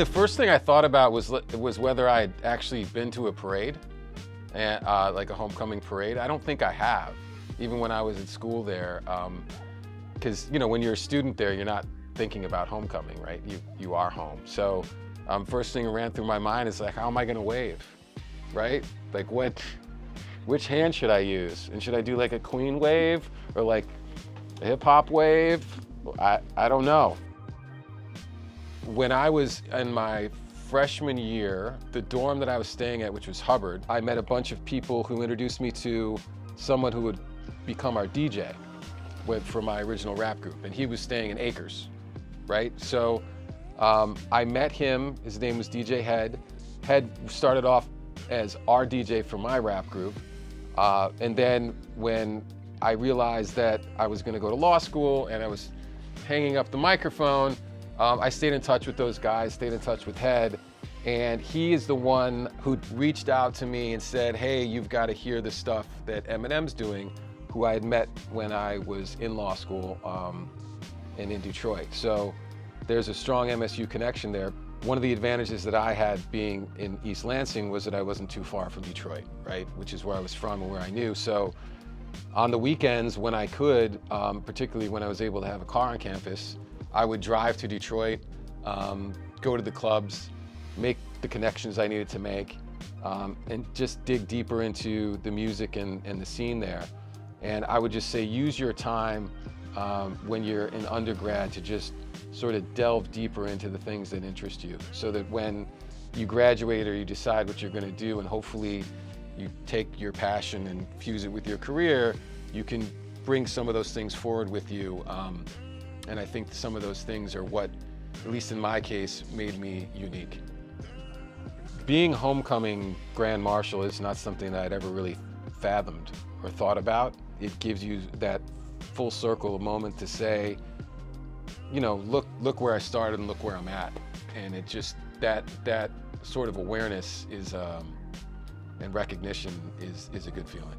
The first thing I thought about was whether I'd actually been to a parade, and like a homecoming parade. I don't think I have, even when I was at school there, because when you're a student there, you're not thinking about homecoming, right? You are home. So first thing that ran through my mind is like, how am I going to wave, right? Like which hand should I use? And should I do like a Queen wave or like a hip hop wave? I don't know. When I was in my freshman year, the dorm that I was staying at, which was Hubbard, I met a bunch of people who introduced me to someone who would become our DJ for my original rap group. And he was staying in Acres, right? So I met him, his name was DJ Head. Head started off as our DJ for my rap group. And then when I realized that I was gonna go to law school and I was hanging up the microphone, I stayed in touch with those guys, stayed in touch with Head, and he is the one who reached out to me and said, hey, you've got to hear the stuff that Eminem's doing, who I had met when I was in law school and in Detroit. So there's a strong MSU connection there. One of the advantages that I had being in East Lansing was that I wasn't too far from Detroit, right? Which is where I was from and where I knew. So on the weekends when I could, particularly when I was able to have a car on campus, I would drive to Detroit, go to the clubs, make the connections I needed to make, and just dig deeper into the music and the scene there. And I would just say, use your time when you're in undergrad to just sort of delve deeper into the things that interest you, so that when you graduate or you decide what you're going to do, and hopefully you take your passion and fuse it with your career, you can bring some of those things forward with you. And I think some of those things are what, at least in my case, made me unique. Being Homecoming Grand Marshal is not something that I'd ever really fathomed or thought about. It gives you that full circle moment to say, look where I started and look where I'm at. And it just, that sort of awareness is, and recognition is a good feeling.